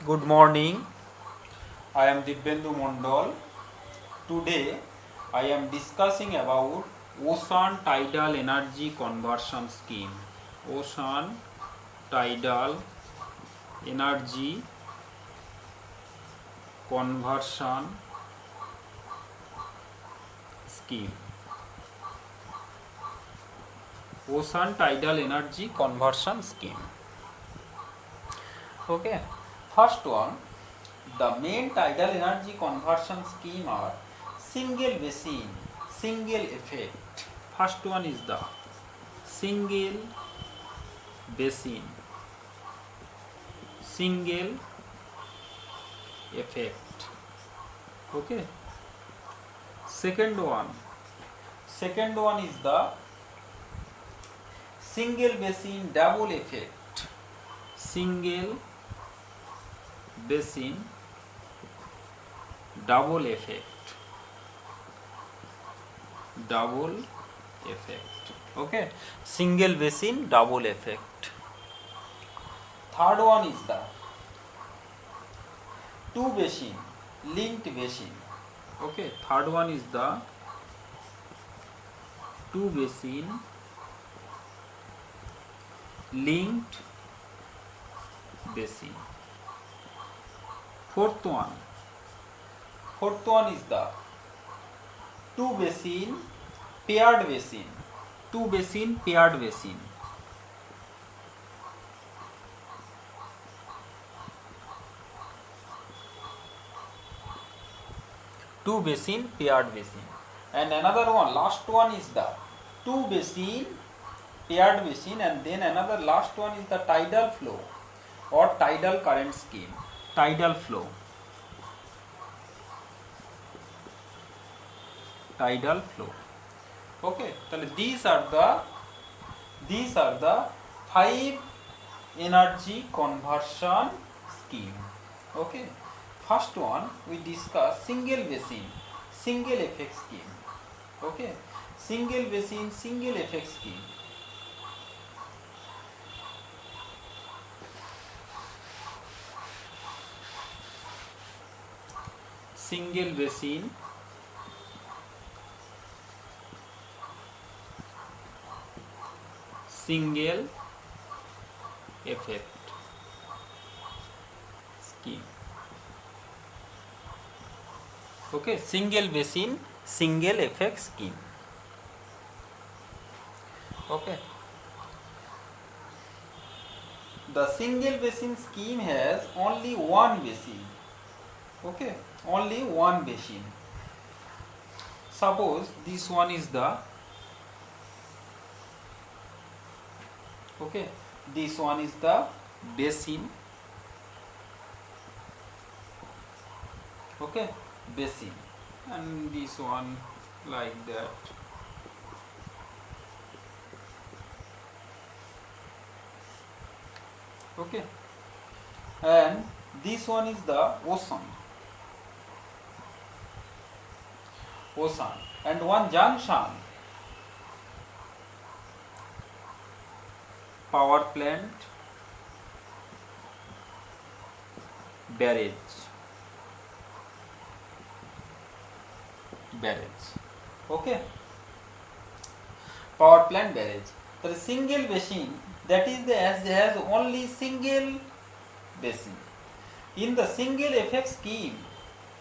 Good morning. I am Dibyendu Mondol. Today I am discussing about ocean tidal energy conversion scheme. Ocean tidal energy conversion scheme. Ocean tidal energy conversion scheme. Okay. First one, the main tidal energy conversion scheme are single basin, single effect. First one is the single basin, single effect. Okay. Second one is the single basin double effect. Single basin double effect. Double effect. Okay. Single basin double effect. Third one is the two basin linked basin. Okay. Third one is the two basin linked basin. Fourth one is the two basin paired basin. Two basin paired basin. Two basin paired basin. And another one, last one is the two basin paired basin, and then another last one is the tidal flow or tidal current scheme. Tidal flow. Tidal flow. Okay, so these are the five energy conversion scheme. Okay, first one we discuss single basin single effect scheme. Okay, single basin single effect scheme. Single basin single effect scheme. Okay, single basin single effect scheme. Okay, the single basin scheme has only one basin. Okay, only one basin. Suppose this one is the this one is the basin. Okay, basin, and this one like that. Okay, and this one is the ocean, and one junction, power plant, barrage. Okay, power plant, barrage. The single basin, that is has only single basin. In the single effect scheme,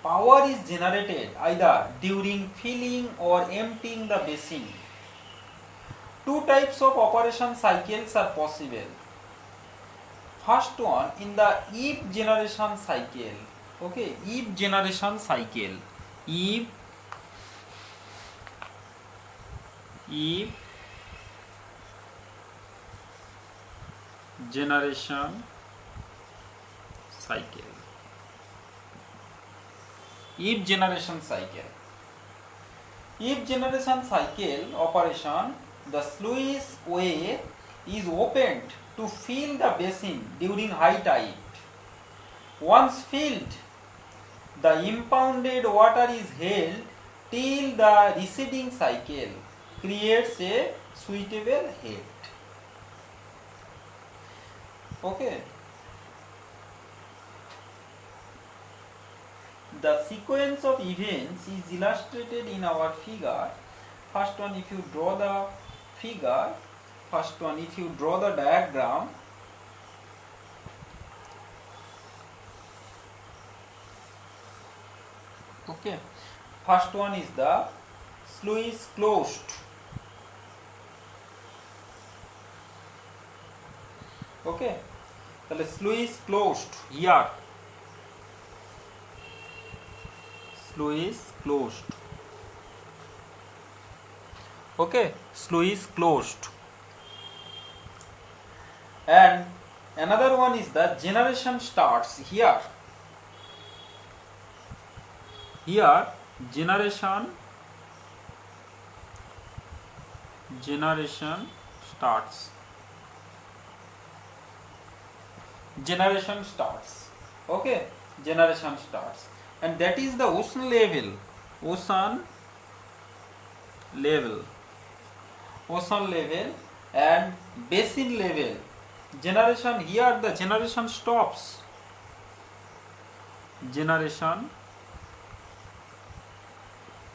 power is generated either during filling or emptying the basin. Two types of operation cycles are possible. First one, in the Eve generation cycle. Okay, Eve generation cycle. Eve generation cycle. Eve generation cycle. Eve generation cycle operation, the sluice way is opened to fill the basin during high tide. Once filled, the impounded water is held till the receding cycle creates a suitable head. Okay. the sequence of events is illustrated in our figure. First one, if you draw the figure, first one, if you draw the diagram, okay, first one is the sluice closed. Okay, the sluice closed here, sluice closed. Okay, sluice closed. And another one is the generation starts here. Here generation starts. Generation starts. Okay, generation starts, and that is the ocean level. Ocean level and basin level. Generation, here the generation stops. Generation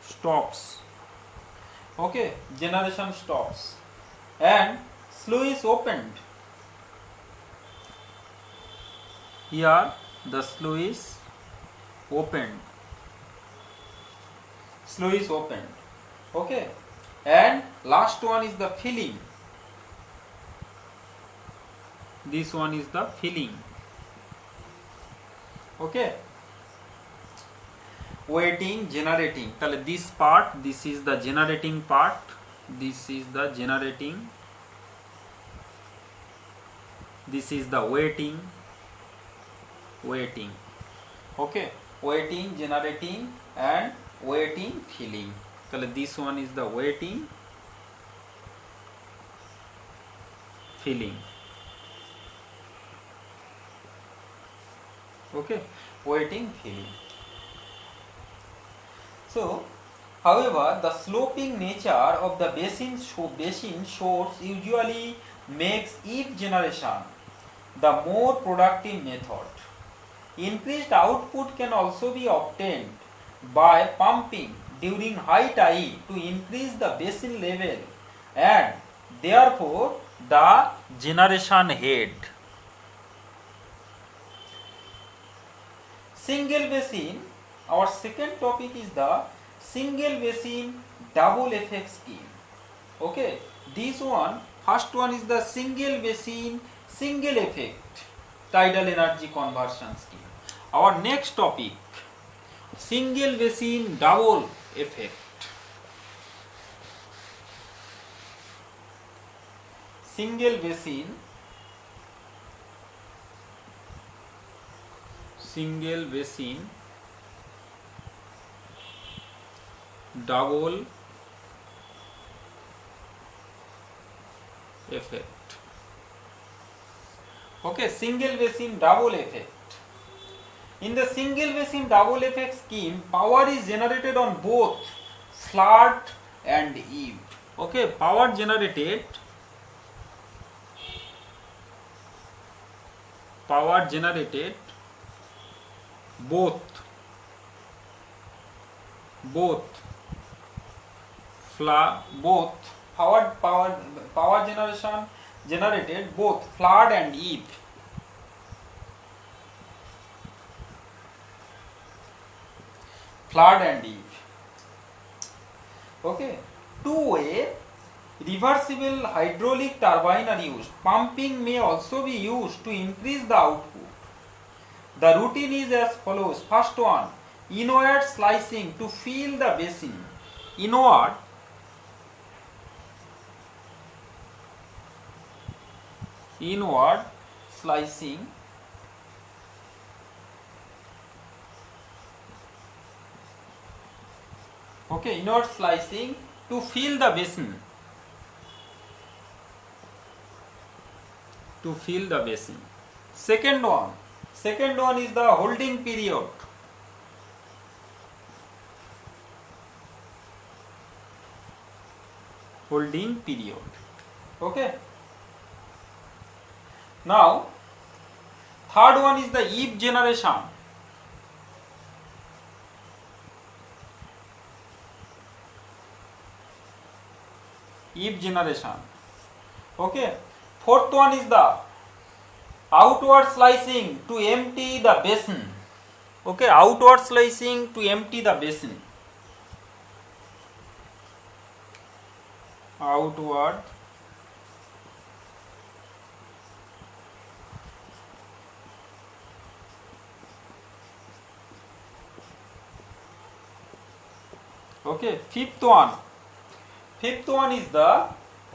stops. Okay, generation stops, and sluice opened. Here the sluice opened. Sluice opened. Okay, and last one is the filling. This one is the filling. Okay, waiting, generating. This part, this is the generating part. This is the generating. This is the waiting. Okay, waiting, generating, and waiting, filling. This one is the waiting, filling. Okay, waiting, filling. So, however, the sloping nature of the basin shores usually makes each generation the more productive method. Increased output can also be obtained by pumping during high tide to increase the basin level and therefore the generation head. Single basin, our second topic is the single basin double effect scheme. Okay, this one, first one is the single basin single effect tidal energy conversion scheme. Our next topic, single basin double effect. Single basin double effect. Okay, single basin double effect. In the single basin double effect scheme, power is generated on both flood and eve. Okay, power generated both power generation generated both flood and eve. Okay, two-way reversible hydraulic turbine are used. Pumping may also be used to increase the output. The routine is as follows. First one, inward slicing to fill the basin. Inward slicing to fill the basin. Second one is the holding period. Okay. Now, third one is the eve generation. if generation. Okay, fourth one is the outward slicing to empty the basin. Okay, outward slicing to empty the basin. Outward okay. Fifth one is the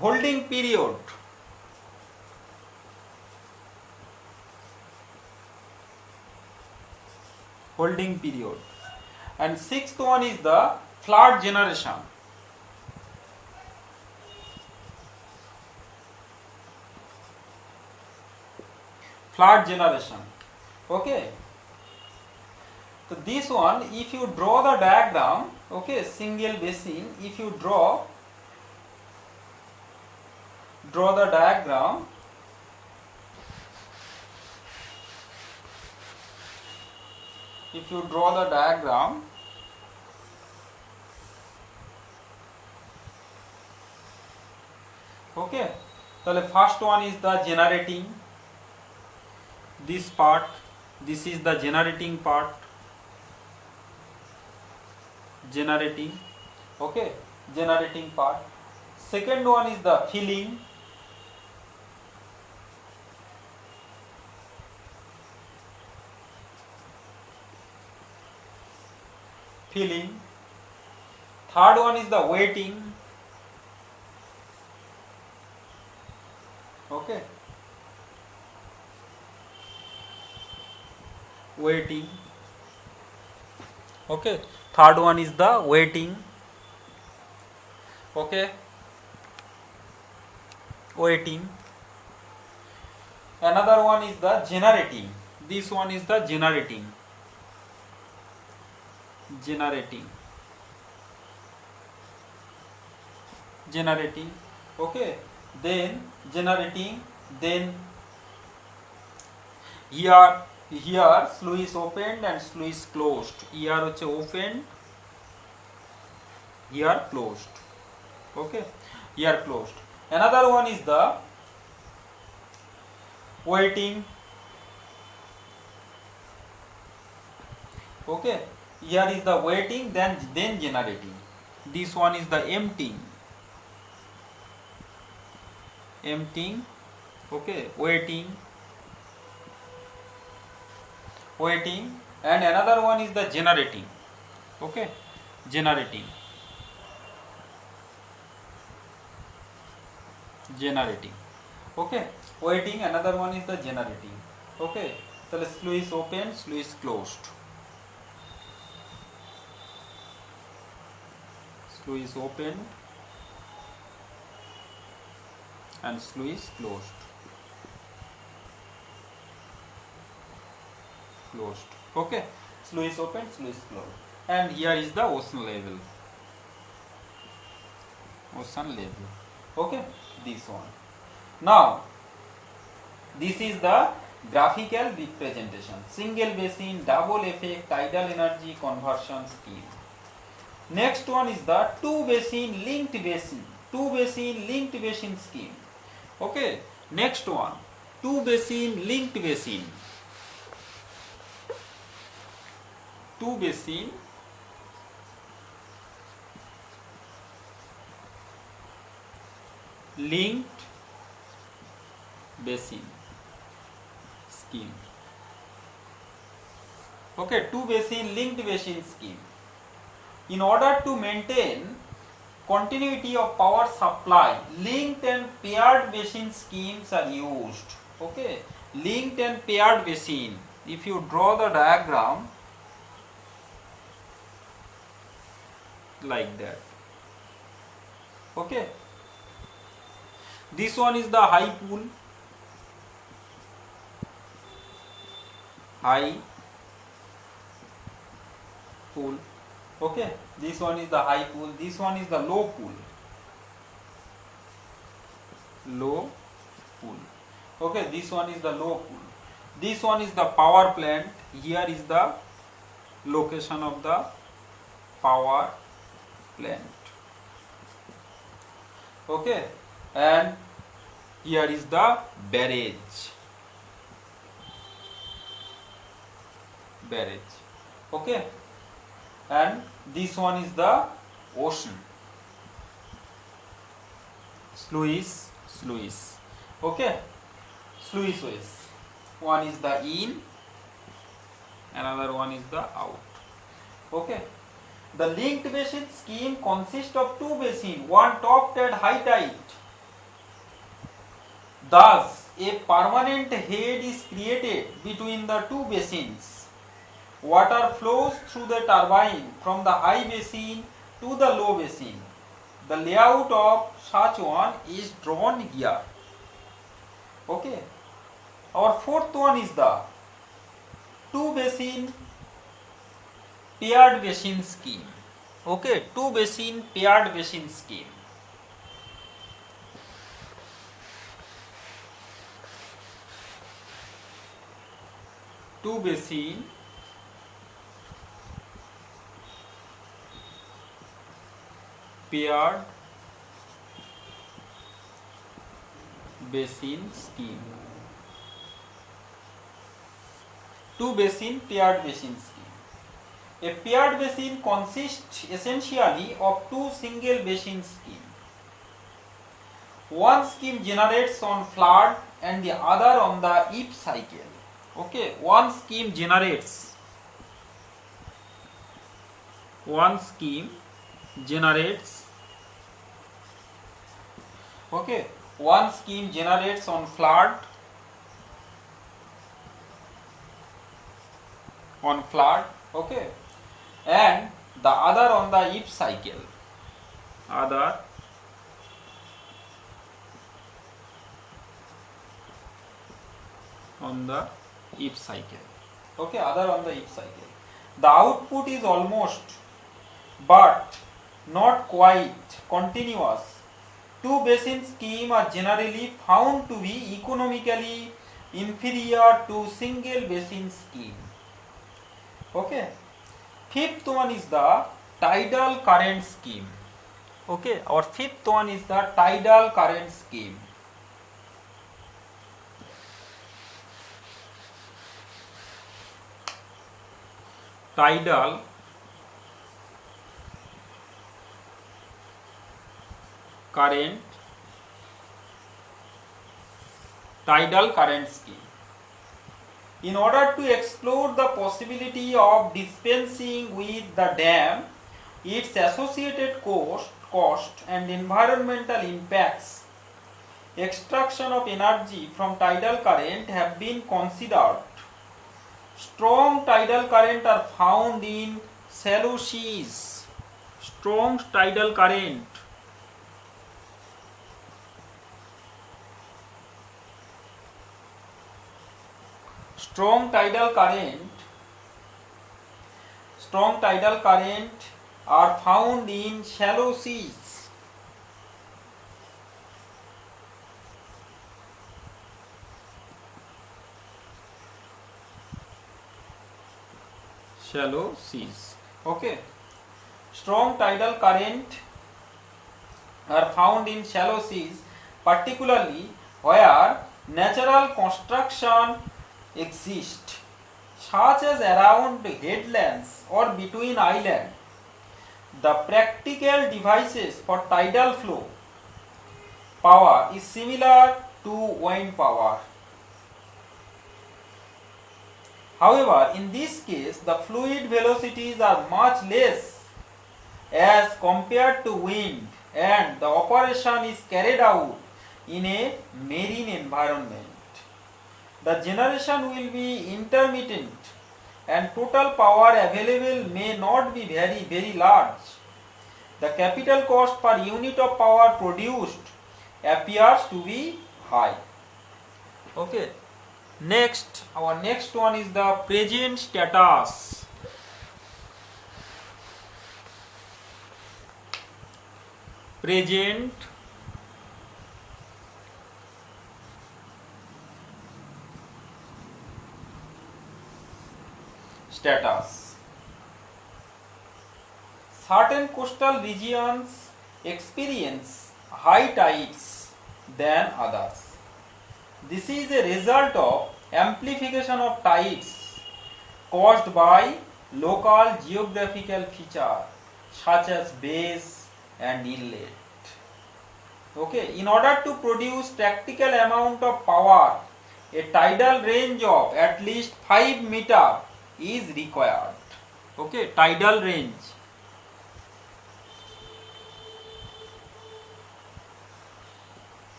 holding period. Holding period. And sixth one is the flood generation. Flood generation. Okay, so this one, if you draw the diagram, okay, single basin, if you draw the diagram, okay, so first one is the generating. This part, this is the generating part. Generating, okay, generating part. Second one is the filling. Filling. Third one is the waiting. Okay, waiting. Okay, third one is the waiting. Okay, waiting. Another one is the generating. This one is the generating. Generating. Okay, then generating, then here sluice opened and sluice closed. Here hoche opened, here closed. Okay, here closed. Another one is the waiting. Okay, here is the waiting, then generating. This one is the emptying. Okay, waiting, and another one is the generating. Okay, generating. Okay, waiting, another one is the generating. Okay, so sluice open, sluice closed. Sluice open and sluice closed. Okay, sluice open, sluice closed. And here is the ocean level. Okay, this one. Now, this is the graphical representation. Single basin, double effect, tidal energy conversion scheme. Next one is the two basin linked basin scheme. Okay, next one, two basin linked basin. Two basin linked basin scheme. Okay, two basin linked basin scheme. In order to maintain continuity of power supply, linked and paired basin schemes are used. Okay, linked and paired basin. If you draw the diagram like that. Okay, this one is the high pool. Okay, this one is the high pool, this one is the low pool. Okay, this one is the low pool. This one is the power plant. Here is the location of the power plant. Okay, and here is the barrage. Okay, and this one is the ocean. Sluice. Okay, sluice ways. One is the in, another one is the out. Okay, the linked basin scheme consists of two basins, one topped at high tide. Thus, a permanent head is created between the two basins. Water flows through the turbine from the high basin to the low basin. The layout of such one is drawn here. Okay. Our fourth one is the two basin paired basin scheme. Okay, two basin paired basin scheme. Two basin paired basin scheme. Two basin paired basin scheme. A paired basin consists essentially of two single basin schemes. One scheme generates on flood and the other on the ebb cycle. Okay, one scheme generates okay, one scheme generates on flood okay, and the other on the ebb cycle. Okay, other on the ebb cycle. The output is almost but not quite continuous. Two basin schemes are generally found to be economically inferior to single basin scheme. Okay, fifth one is the tidal current scheme. Okay, our fifth one is the tidal current scheme. Tidal current scheme. In order to explore the possibility of dispensing with the dam, its associated cost and environmental impacts, extraction of energy from tidal current have been considered. Strong tidal current are found in shallow seas. Strong tidal current are found in shallow seas. Okay, strong tidal current are found in shallow seas, particularly where natural construction exist, such as around headlands or between islands. The practical devices for tidal flow power is similar to wind power. However, in this case, the fluid velocities are much less as compared to wind, and the operation is carried out in a marine environment. The generation will be intermittent and total power available may not be very large. The capital cost per unit of power produced appears to be high. Okay. Next, our next one is the present status. Present status. Certain coastal regions experience high tides than others. This is a result of amplification of tides caused by local geographical features such as bays and inlet. Okay, in order to produce practical amount of power, a tidal range of at least 5 meter is required. Okay, tidal range.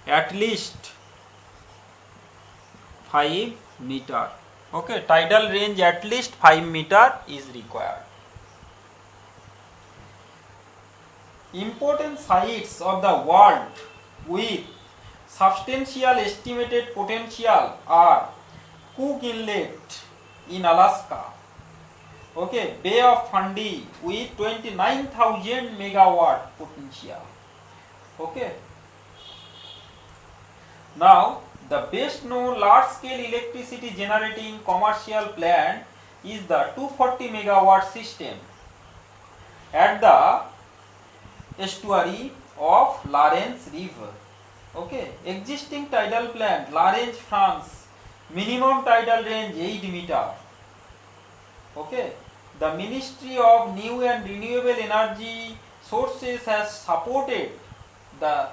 At least 5 meter. Okay, tidal range at least 5 meter is required. Important sites of the world with substantial estimated potential are Cook Inlet in Alaska, okay, Bay of Fundy with 29,000 megawatt potential. Okay. Now, the best known large scale electricity generating commercial plant is the 240 megawatt system at the estuary of Lawrence River. Okay, existing tidal plant Lawrence, France, minimum tidal range 8 meter. Okay, the Ministry of New and Renewable Energy Sources has supported the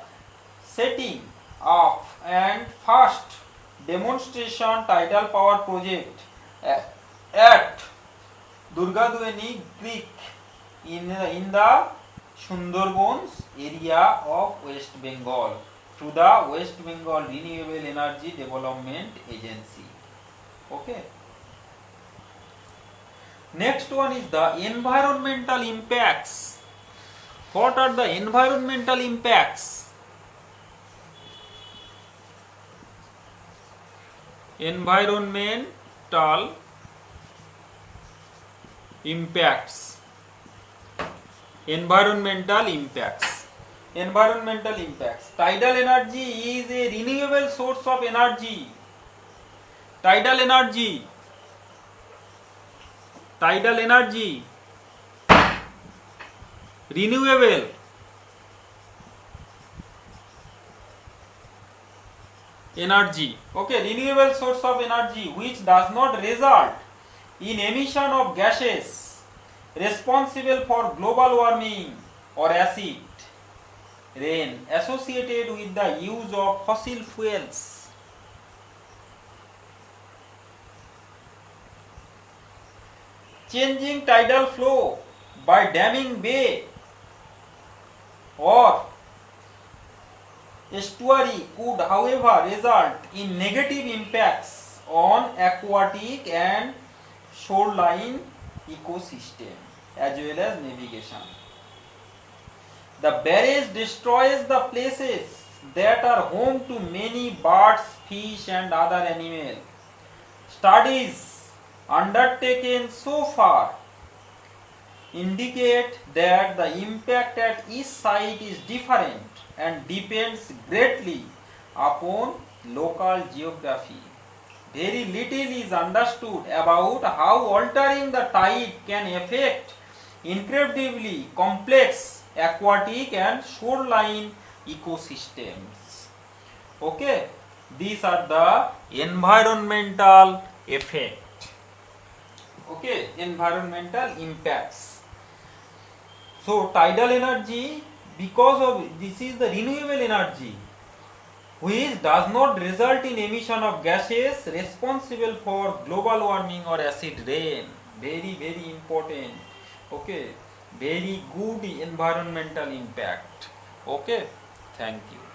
setting up and first demonstration tidal power project at Durgadweni Creek in the Sundarbans area of West Bengal through the West Bengal Renewable Energy Development Agency. Okay. Next one is the environmental impacts. What are the environmental impacts? Environmental impacts. Environmental impacts. Environmental impacts. Tidal energy is a renewable source of energy. Tidal energy. Tidal energy. Renewable. Energy. Okay, renewable source of energy which does not result in emission of gases responsible for global warming or acid rain associated with the use of fossil fuels. Changing tidal flow by damming bay or estuary could, however, result in negative impacts on aquatic and shoreline ecosystem as well as navigation. The barrage destroys the places that are home to many birds, fish and other animals. Studies undertaken so far indicate that the impact at each site is different and depends greatly upon local geography. Very little is understood about how altering the tide can affect incredibly complex aquatic and shoreline ecosystems. Okay, these are the environmental effect. Okay, environmental impacts. So tidal energy, because of this is the renewable energy which does not result in emission of gases responsible for global warming or acid rain. Very, very important. Okay, very good environmental impact. Okay, thank you.